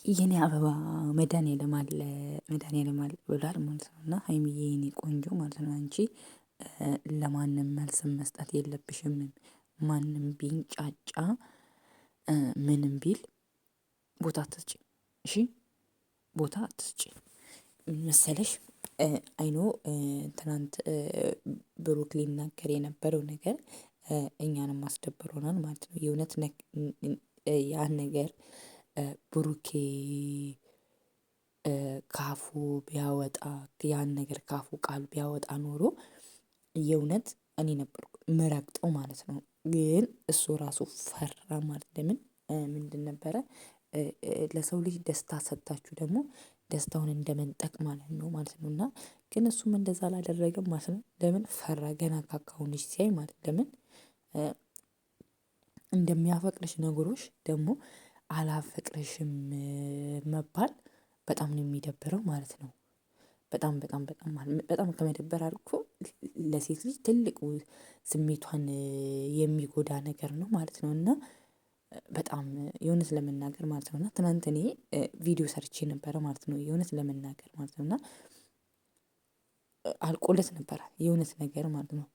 የኔ አበባ መድኃኒዓለም አለ መድኃኒዓለም አለ ብሏል ማለት ነው። እና ሀይሚዬ የኔ ቆንጆ ማለት ነው አንቺ ለማንም መልስም መስጠት የለብሽም። ማንም ቢንጫጫ ምንም ቢል ቦታ አትስጪ። እሺ ቦታ አትስጪ መሰለሽ። አይኖ ትናንት ብሩክ ሊናገር የነበረው ነገር እኛንም አስደብሮናል ማለት ነው። የእውነት ያን ነገር ብሩኬ ካፉ ቢያወጣ ያን ነገር ካፉ ቃል ቢያወጣ ኖሮ የእውነት እኔ ነበርኩ ምረግጠው ማለት ነው። ግን እሱ ራሱ ፈራ ማለት ለምን ምንድን ነበረ? ለሰው ልጅ ደስታ ሰጥታችሁ ደግሞ ደስታውን እንደመንጠቅ ማለት ነው ማለት ነው። እና ግን እሱም እንደዛ አላደረገም ማለት ነው። ለምን ፈራ? ገና ካካውን ልጅ ሲያይ ማለት ለምን እንደሚያፈቅርሽ ነግሮሽ ደግሞ አላፈቅርሽም መባል በጣም ነው የሚደብረው ማለት ነው። በጣም በጣም በጣም በጣም ከመደበር አልፎ ለሴት ልጅ ትልቅ ስሜቷን የሚጎዳ ነገር ነው ማለት ነው። እና በጣም የእውነት ለመናገር ማለት ነው እና ትናንት እኔ ቪዲዮ ሰርቼ ነበረ ማለት ነው። የእውነት ለመናገር ማለት ነው እና አልቆለት ነበረ የእውነት ነገር ማለት ነው።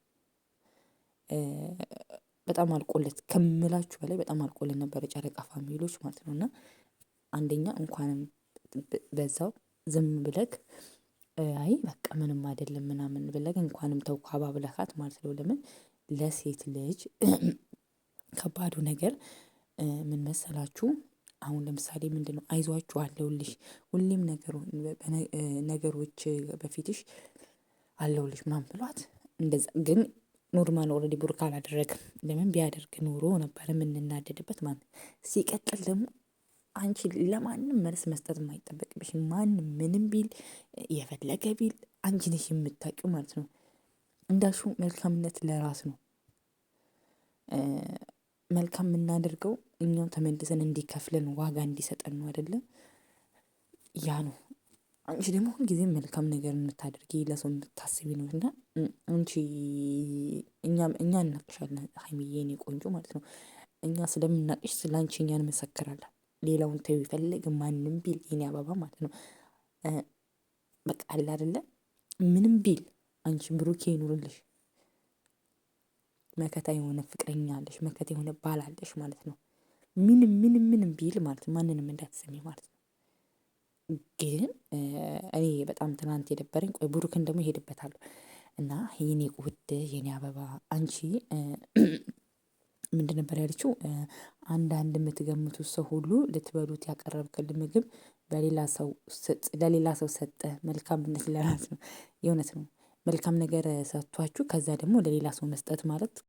በጣም አልቆለት ከምላችሁ በላይ በጣም አልቆለት ነበር ጨረቃ ፋሚሊዎች ማለት ነው። እና አንደኛ እንኳንም በዛው ዝም ብለክ አይ በቃ ምንም አይደለም ምናምን ብለክ እንኳንም ተውኩ አባብለካት ማለት ነው። ለምን ለሴት ልጅ ከባዱ ነገር ምን መሰላችሁ? አሁን ለምሳሌ ምንድነው አይዟችሁ አለሁልሽ ሁሌም ነገሮች በፊትሽ አለሁልሽ ምናምን ብሏት እንደዛ ግን ኖርማል ኦሬዲ ብሩክ አላደረግም። ለምን ቢያደርግ ኖሮ ነበር የምንናደድበት ማለት ነው። ሲቀጥል ደግሞ አንቺ ለማንም መልስ መስጠት የማይጠበቅብሽም ማንም ምንም ቢል የፈለገ ቢል አንቺ ነሽ የምታውቂው ማለት ነው። እንዳልሽው መልካምነት ለራስ ነው። መልካም የምናደርገው እኛው ተመልሰን እንዲከፍለን ዋጋ እንዲሰጠን ነው አይደለ? ያ ነው። አንቺ ደግሞ ሁል ጊዜም መልካም ነገር የምታደርጊ ለሰው የምታስቢ ነው። እና አንቺ እኛ እናቅሻለን ሀይሚዬ የኔ ቆንጆ ማለት ነው። እኛ ስለምናቅሽ ስላንቺ እኛ እንመሰክራለን። ሌላውን ተይው የፈለገ ማንም ቢል የኔ አበባ ማለት ነው። በቃ አለ አይደለ? ምንም ቢል አንቺ ብሩኬ ይኑርልሽ። መከታ የሆነ ፍቅረኛ አለሽ መከታ የሆነ ባል አለሽ ማለት ነው። ምንም ቢል ማለት ነው ማንንም እንዳትሰሚ ማለት ነው። ግን እኔ በጣም ትናንት የደበረኝ ቆይ ብሩክን ደግሞ እሄድበታለሁ። እና የኔ ውድ የኔ አበባ አንቺ ምንድን ነበር ያለችው? አንዳንድ የምትገምቱት ሰው ሁሉ ልትበሉት ያቀረብክልን ምግብ ለሌላ ሰው ሰጠ መልካምነት ለራስ ነው። የእውነት ነው። መልካም ነገር ሰጥቷችሁ ከዛ ደግሞ ለሌላ ሰው መስጠት ማለት